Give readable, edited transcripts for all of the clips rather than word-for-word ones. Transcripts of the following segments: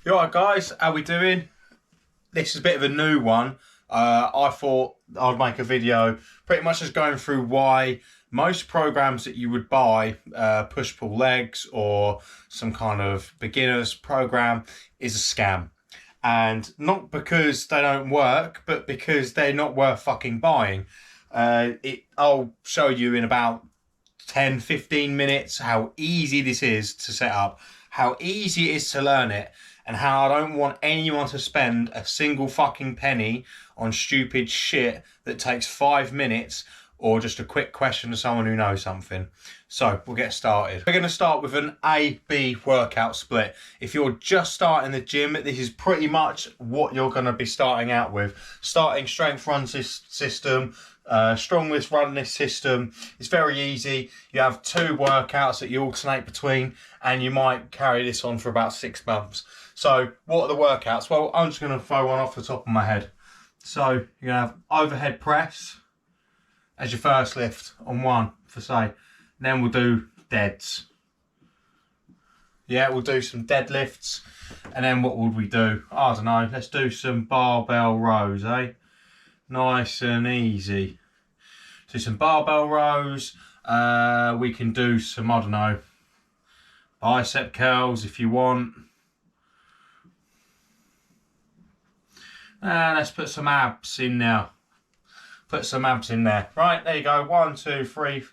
You alright guys, how we doing? This is a bit of a new one. I thought I'd make a video pretty much just going through why most programs that you would buy, push-pull legs or some kind of beginner's program, is a scam. And not because they don't work, but because they're not worth fucking buying. I'll show you in about 10-15 minutes how easy this is to set up, how easy it is to learn it, and how I don't want anyone to spend a single fucking penny on stupid shit that takes 5 minutes or just a quick question to someone who knows something. So we'll get started. We're going to start with an A-B workout split. If you're just starting the gym, this is pretty much what you're going to be starting out with. Starting strength run system, strong list run list system. It's very easy. You have 2 workouts that you alternate between, and you might carry this on for about 6 months. So what are the workouts? Well, I'm just going to throw one off the top of my head. So you're going to have overhead press as your first lift on one, for say. Then we'll do deads. Yeah, we'll do some deadlifts. And then what would we do? I don't know. Let's do some barbell rows, eh? Nice and easy. Do some barbell rows. We can do some, I don't know, bicep curls if you want. Let's put some abs in now. Put some abs in there. Right, there you go. 1, 2, 3.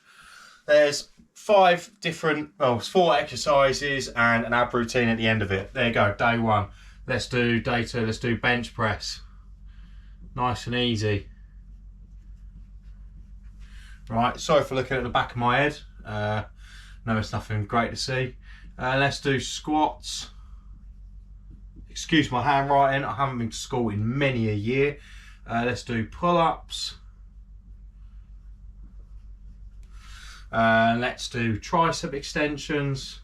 There's 5 different, well, it's 4 exercises and an ab routine at the end of it. There you go, day 1. Let's do day 2. Let's do bench press. Nice and easy. Right, sorry for looking at the back of my head. No, it's nothing great to see. Let's do squats. Excuse my handwriting, I haven't been to school in many a year. Let's do pull-ups. Let's do tricep extensions.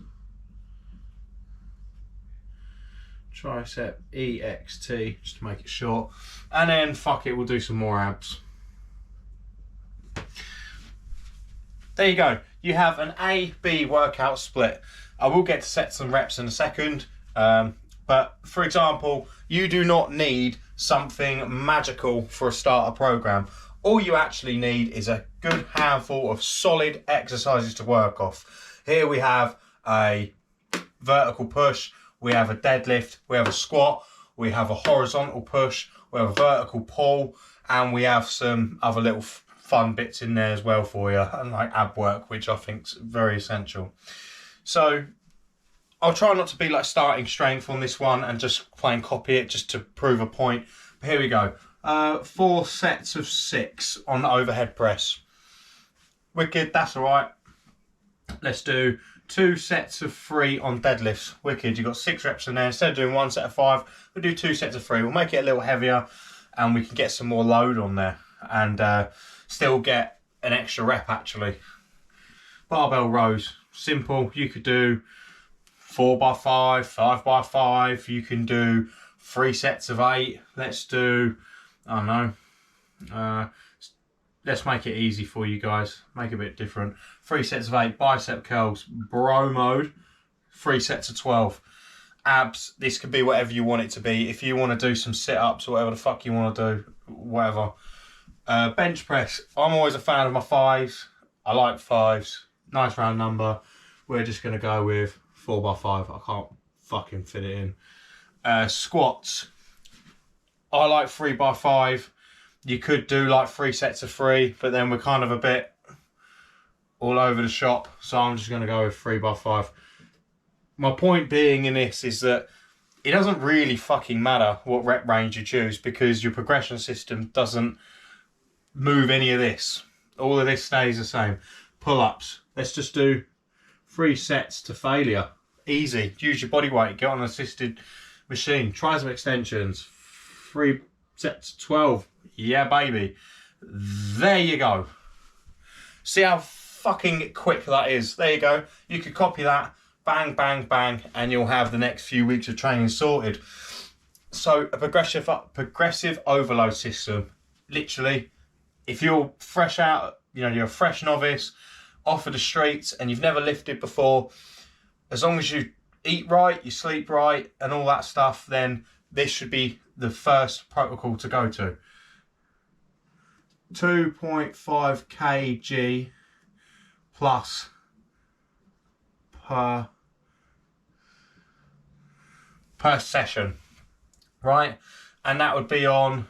Tricep EXT, just to make it short. And then, fuck it, we'll do some more abs. There you go. You have an A-B workout split. I will get to sets and reps in a second. But for example, you do not need something magical for a starter program. All you actually need is a good handful of solid exercises to work off. Here we have a vertical push, we have a deadlift, we have a squat, we have a horizontal push, we have a vertical pull, and we have some other little fun bits in there as well for you, and like ab work, which I think is very essential. So I'll try not to be like starting strength on this one and just play and copy it just to prove a point. But here we go. 4 sets of 6 on the overhead press. Wicked, that's all right. Let's do 2 sets of 3 on deadlifts. Wicked, you've got 6 reps in there. Instead of doing 1 set of 5, we'll do 2 sets of 3. We'll make it a little heavier and we can get some more load on there and still get an extra rep actually. Barbell rows, simple. You could do 4x5, 5x5, you can do 3 sets of 8. Let's do, I don't know, let's make it easy for you guys, make it a bit different. 3 sets of 8, bicep curls, bro mode, 3 sets of 12. Abs, this could be whatever you want it to be. If you want to do some sit-ups or whatever the fuck you want to do, whatever. Bench press, I'm always a fan of my 5s. I like 5s, nice round number. We're just going to go with 4x5, I can't fucking fit it in. Squats, I like 3x5. You could do like 3 sets of 3, but then we're kind of a bit all over the shop, so I'm just going to go with 3x5. My point being in this is that it doesn't really fucking matter what rep range you choose, because your progression system doesn't move any of this. All of this stays the same. Pull-ups, let's just do 3 sets to failure. Easy. Use your body weight. Get on an assisted machine. Tricep extensions. 3 sets of 12. Yeah, baby. There you go. See how fucking quick that is. There you go. You could copy that. Bang, bang, bang. And you'll have the next few weeks of training sorted. So a progressive overload system. Literally, if you're fresh out, you're a fresh novice, off of the streets and you've never lifted before, as long as you eat right, you sleep right, and all that stuff, then this should be the first protocol to go to. 2.5 kg plus per session, right? And that would be on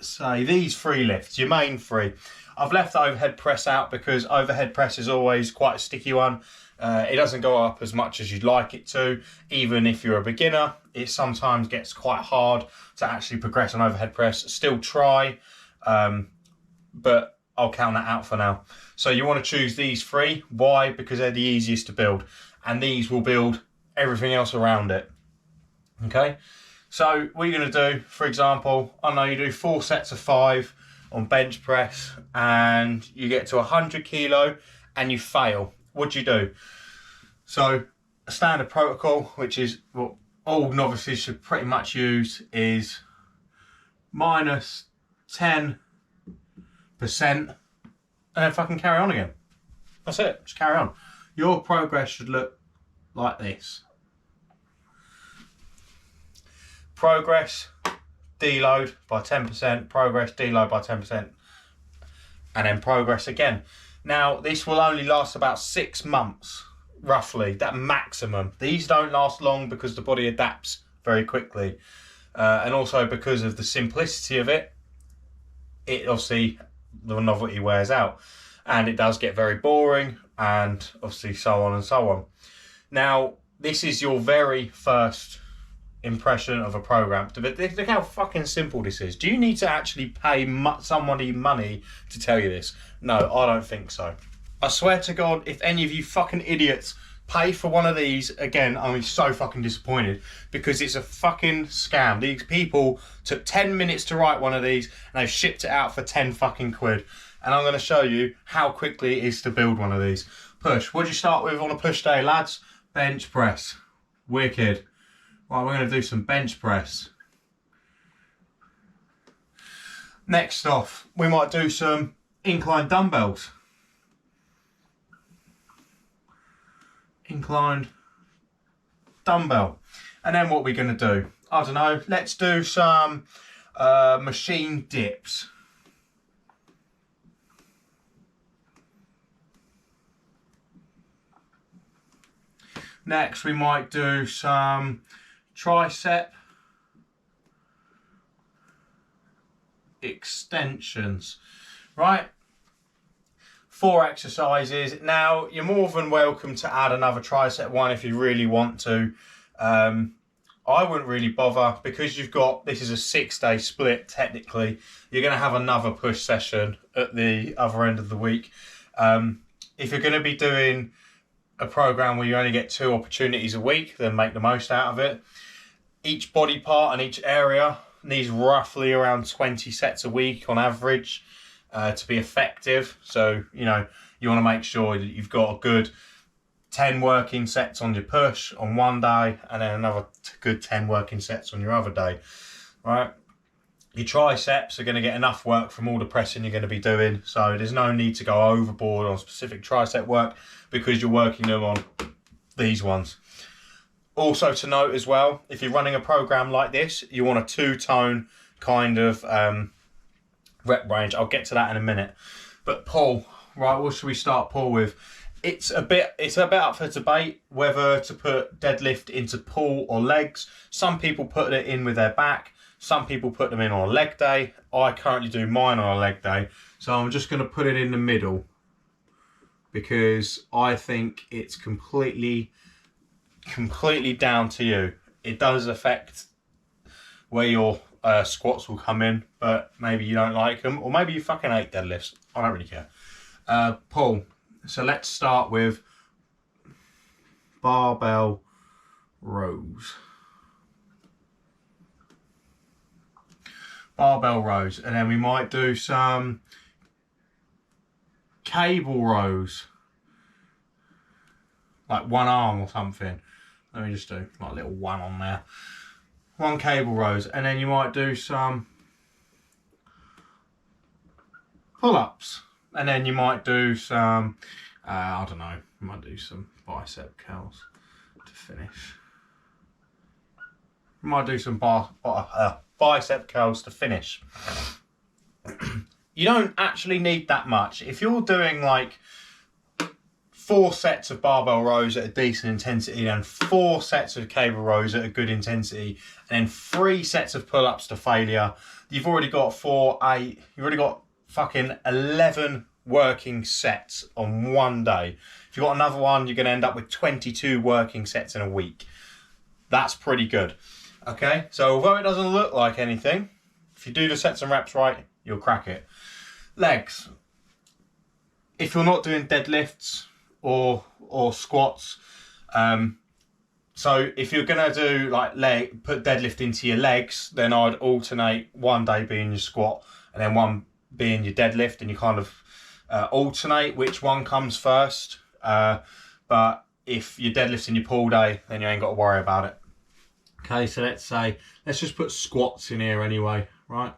say these 3 lifts, your main 3. I've left the overhead press out because overhead press is always quite a sticky one. It doesn't go up as much as you'd like it to. Even if you're a beginner, it sometimes gets quite hard to actually progress on overhead press. Still try, but I'll count that out for now. So you want to choose these 3. Why? Because they're the easiest to build, and these will build everything else around it. Okay, so what you're going to do, for example, I know you do 4 sets of 5 on bench press and you get to 100 kilo and you fail. What do you do? So a standard protocol, which is what all novices should pretty much use, is minus 10% and then fucking carry on again. That's it, just carry on. Your progress should look like this. Progress, deload by 10%, progress, deload by 10%, and then progress again. Now, this will only last about 6 months, roughly, that maximum. These don't last long because the body adapts very quickly. And also because of the simplicity of it, it obviously, the novelty wears out. And it does get very boring, and obviously so on and so on. Now, this is your very first impression of a program. Look how fucking simple this is. Do you need to actually pay somebody money to tell you this? No, I don't think so. I swear to God, if any of you fucking idiots pay for one of these, again, I'm so fucking disappointed, because it's a fucking scam. These people took 10 minutes to write one of these and they've shipped it out for 10 fucking quid. And I'm going to show you how quickly it is to build one of these. Push. What do you start with on a push day, lads? Bench press. Wicked. Right, we're going to do some bench press. Next off, we might do some inclined dumbbells. Inclined dumbbell. And then what we're going to do, I don't know, let's do some machine dips. Next, we might do some tricep extensions. Right, 4 exercises. Now, you're more than welcome to add another tricep one if you really want to. I wouldn't really bother, because you've got, this is a 6-day split technically. You're going to have another push session at the other end of the week. If you're going to be doing a program where you only get 2 opportunities a week, then make the most out of it. Each body part and each area needs roughly around 20 sets a week on average to be effective. So, you know, you want to make sure that you've got a good 10 working sets on your push on one day, and then another good 10 working sets on your other day, right? Your triceps are going to get enough work from all the pressing you're going to be doing, so there's no need to go overboard on specific tricep work because you're working them on these ones. Also to note as well, if you're running a program like this, you want a 2-tone kind of rep range. I'll get to that in a minute. But pull, right, what should we start pull with? It's a bit up for debate whether to put deadlift into pull or legs. Some people put it in with their back. Some people put them in on a leg day. I currently do mine on a leg day. So I'm just going to put it in the middle, because I think it's completely down to you. It does affect where your squats will come in, but maybe you don't like them, or maybe you fucking hate deadlifts. I don't really care. Pull. So let's start with barbell rows. Barbell rows, and then we might do some cable rows, like one arm or something. Let me just do like a little one on there. 1 cable rows, and then you might do some pull-ups. And then you might do some, I don't know, you might do some bicep curls to finish. You might do some bicep curls to finish. You don't actually need that much. If you're doing like 4 sets of barbell rows at a decent intensity, then 4 sets of cable rows at a good intensity, and then 3 sets of pull-ups to failure, you've already got you've already got fucking 11 working sets on one day. If you've got another one, you're going to end up with 22 working sets in a week. That's pretty good. Okay, so although it doesn't look like anything, if you do the sets and reps right, you'll crack it. Legs. If you're not doing deadlifts or squats, so if you're gonna do like put deadlift into your legs, then I'd alternate one day being your squat and then one being your deadlift, and you kind of alternate which one comes first. But if you're deadlifting your pull day, then you ain't got to worry about it. Okay, so let's just put squats in here anyway, right?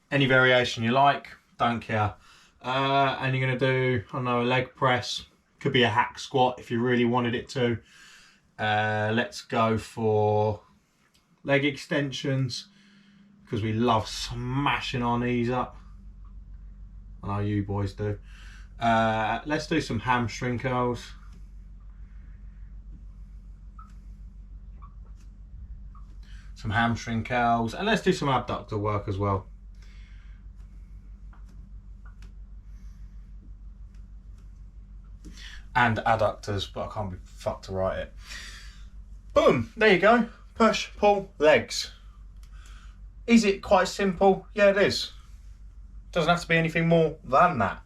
Any variation you like, don't care. And you're gonna do, I don't know, a leg press. Could be a hack squat if you really wanted it to. Let's go for leg extensions, because we love smashing our knees up. I know you boys do. Let's do some hamstring curls. Some hamstring curls, and let's do some abductor work as well. And adductors, but I can't be fucked to write it. Boom, there you go. Push, pull, legs. Is it quite simple? Yeah, it is. Doesn't have to be anything more than that.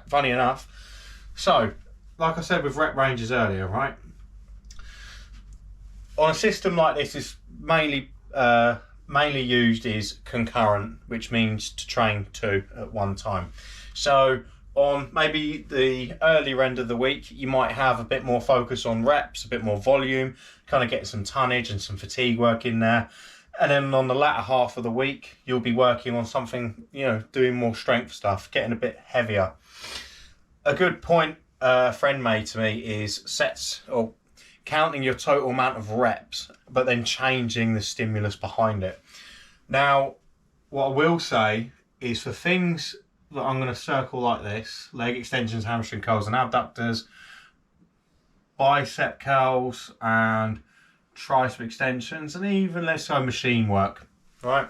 Funny enough. So, like I said with rep ranges earlier, right? On a system like this, is mainly used is concurrent, which means to train 2 at one time. So on maybe the earlier end of the week, you might have a bit more focus on reps, a bit more volume, kind of get some tonnage and some fatigue work in there. And then on the latter half of the week, you'll be working on something, doing more strength stuff, getting a bit heavier. A good point a friend made to me is sets, or counting your total amount of reps, but then changing the stimulus behind it. Now, what I will say is for things that I'm going to circle like this, leg extensions, hamstring curls and abductors, bicep curls and tricep extensions, and even let's say machine work, right?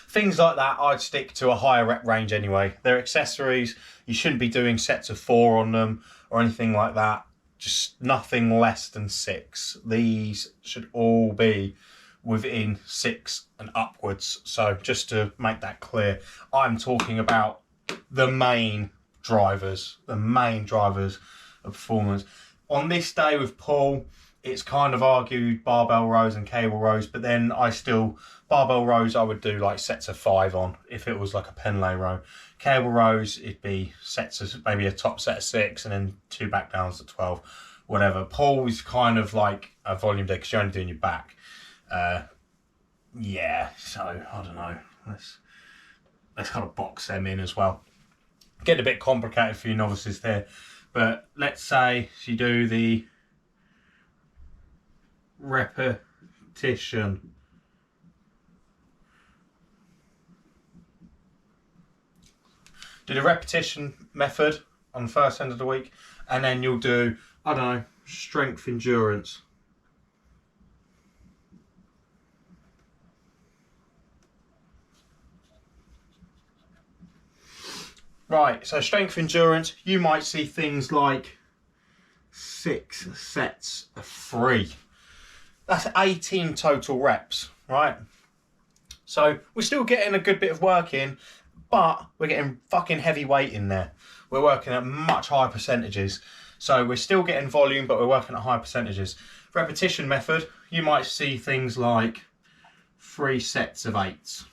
Things like that, I'd stick to a higher rep range anyway. They're accessories. You shouldn't be doing sets of 4 on them or anything like that. Just nothing less than 6. These should all be within 6 and upwards. So just to make that clear, I'm talking about the main drivers of performance. On this day with pull, it's kind of argued barbell rows and cable rows, but then barbell rows I would do like sets of 5 on if it was like a pen lay row. Cable rows, it'd be sets of maybe a top set of 6 and then 2 back downs at 12, whatever. Pull is kind of like a volume day because you're only doing your back. Yeah, so I don't know. Let's kind of box them in as well. Getting a bit complicated for you novices there, but let's say you do the repetition. Do the repetition method on the first end of the week, and then you'll do, I don't know, strength endurance. Right, so strength endurance, you might see things like 6 sets of 3. That's 18 total reps, right? So we're still getting a good bit of work in, but we're getting fucking heavy weight in there. We're working at much higher percentages. So we're still getting volume, but we're working at higher percentages. Repetition method, you might see things like 3 sets of 8s,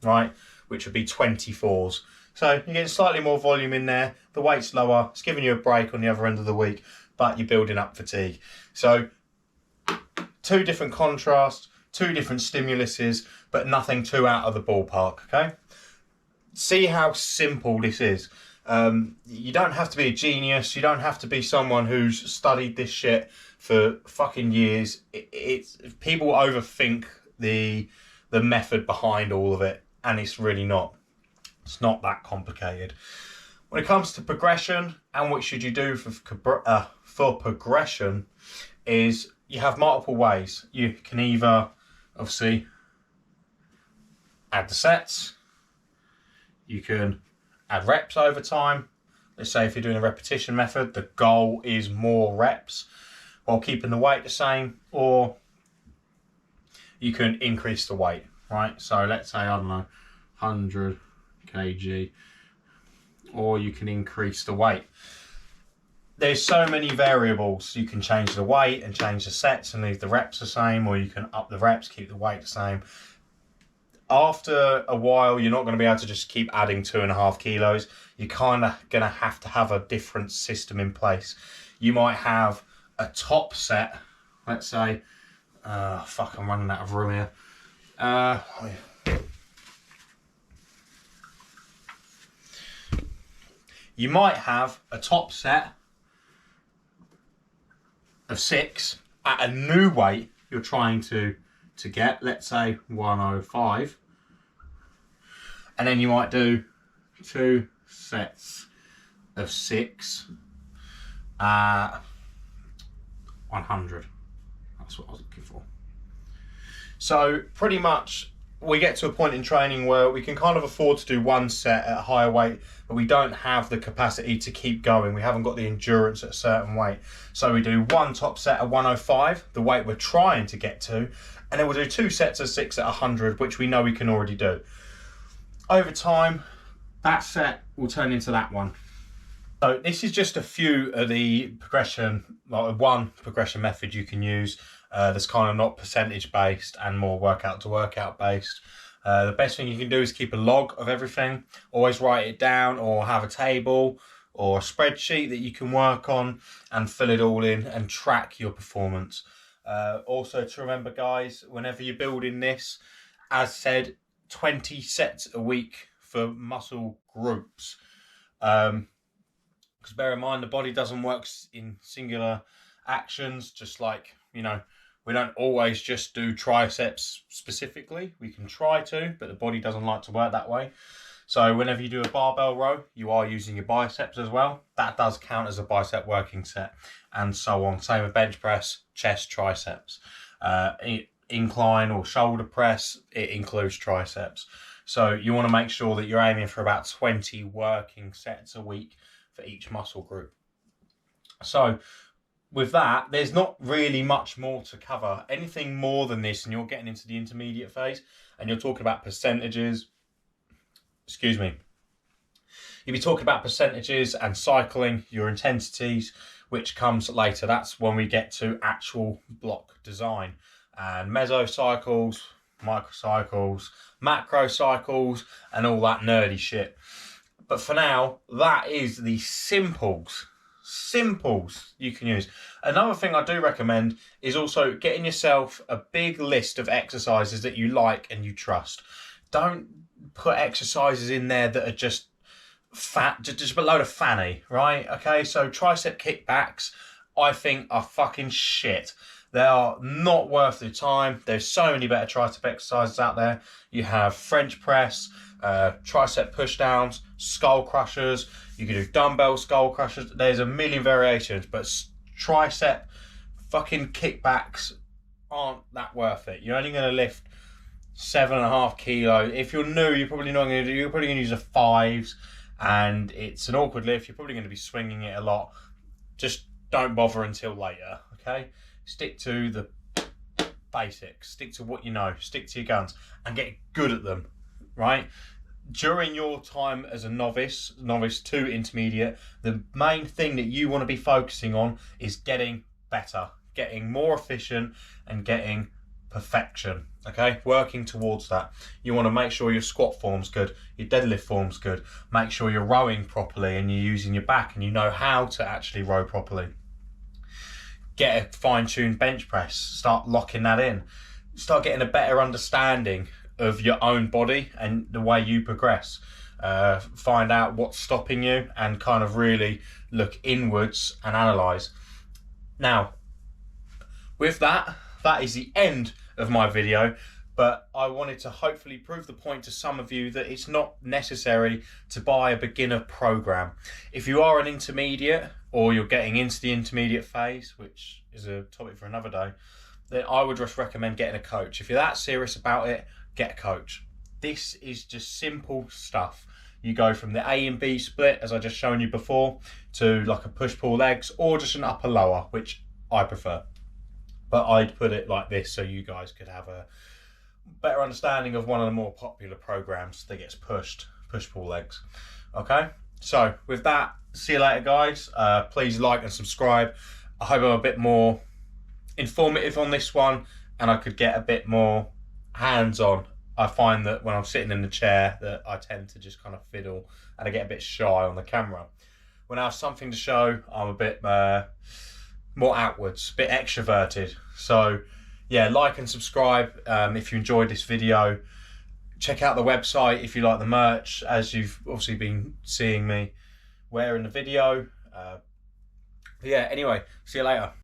right? Which would be 24s. So you're getting slightly more volume in there. The weight's lower. It's giving you a break on the other end of the week, but you're building up fatigue. So 2 different contrasts, 2 different stimuluses, but nothing too out of the ballpark, okay? See how simple this is. You don't have to be a genius. You don't have to be someone who's studied this shit for fucking years. It's people overthink the method behind all of it, and it's really not. It's not that complicated. When it comes to progression and what should you do for progression, is you have multiple ways. You can either obviously add the sets. You can add reps over time. Let's say if you're doing a repetition method, the goal is more reps while keeping the weight the same, or you can increase the weight, right? So let's say, I don't know, 100 kg, or you can increase the weight. There's so many variables. You can change the weight and change the sets and leave the reps the same, or you can up the reps, keep the weight the same. After a while, you're not going to be able to just keep adding 2.5 kilos. You're kind of going to have a different system in place. You might have a top set, let's say, fuck, I'm running out of room here. You might have a top set of 6 at a new weight you're trying to get, let's say 105, and then you might do 2 sets of 6 at 100. That's what I was looking for. So pretty much we get to a point in training where we can kind of afford to do 1 set at a higher weight, but we don't have the capacity to keep going. We haven't got the endurance at a certain weight. So we do 1 top set at 105, the weight we're trying to get to, and then we'll do 2 sets of 6 at 100, which we know we can already do. Over time, that set will turn into that one. So this is just a few of the progression, like one progression method you can use that's kind of not percentage based and more workout to workout based. The best thing you can do is keep a log of everything. Always write it down, or have a table or a spreadsheet that you can work on and fill it all in and track your performance. Also to remember, guys, whenever you're building this, as said, 20 sets a week for muscle groups. Because bear in mind, the body doesn't work in singular actions, just like, you know, we don't always just do triceps specifically. We can try to, but the body doesn't like to work that way. So whenever you do a barbell row, you are using your biceps as well. That does count as a bicep working set, and so on. Same with bench press, chest, triceps. Incline or shoulder press, it includes triceps. So you want to make sure that you're aiming for about 20 working sets a week for each muscle group. So with that, there's not really much more to cover. Anything more than this, and you're getting into the intermediate phase, and you're talking about percentages, excuse me, you'll be talking about percentages and cycling, your intensities, which comes later. That's when we get to actual block design and mesocycles, microcycles, macrocycles, and all that nerdy shit. But for now, that is the simples you can use. Another thing I do recommend is also getting yourself a big list of exercises that you like and you trust. Don't put exercises in there that are just fat, just a load of fanny, right? Okay, so tricep kickbacks, I think, are fucking shit. They are not worth the time. There's so many better tricep exercises out there. You have French press, tricep pushdowns, skull crushers. You can do dumbbell skull crushers. There's a million variations, but tricep fucking kickbacks aren't that worth it. You're only going to lift 7.5 kilos. If you're new, you're probably not going to do. You're probably going to use a 5s, and it's an awkward lift. You're probably going to be swinging it a lot. Just don't bother until later. Okay. Stick to the basics, stick to what you know, stick to your guns, and get good at them, right? During your time as a novice to intermediate, the main thing that you want to be focusing on is getting better, getting more efficient, and getting perfection, okay? Working towards that. You want to make sure your squat form's good, your deadlift form's good, make sure you're rowing properly and you're using your back and you know how to actually row properly. Get a fine-tuned bench press, start locking that in, start getting a better understanding of your own body and the way you progress. find out what's stopping you, and kind of really look inwards and analyze. Now, with that, that is the end of my video, but I wanted to hopefully prove the point to some of you that it's not necessary to buy a beginner program. If you are an intermediate, or you're getting into the intermediate phase, which is a topic for another day, then I would just recommend getting a coach. If you're that serious about it, get a coach. This is just simple stuff. You go from the A and B split, as I just shown you before, to like a push-pull legs, or just an upper-lower, which I prefer. But I'd put it like this so you guys could have a better understanding of one of the more popular programs that gets push-pull legs. Okay, so with that, see you later, guys. Please like and subscribe. I hope I'm a bit more informative on this one, and I could get a bit more hands-on. I find that when I'm sitting in the chair that I tend to just kind of fiddle, and I get a bit shy on the camera. When I have something to show, I'm a bit more outwards, a bit extroverted. So yeah, like and subscribe if you enjoyed this video. Check out the website if you like the merch, as you've obviously been seeing me wear in the video. Yeah, anyway, see you later.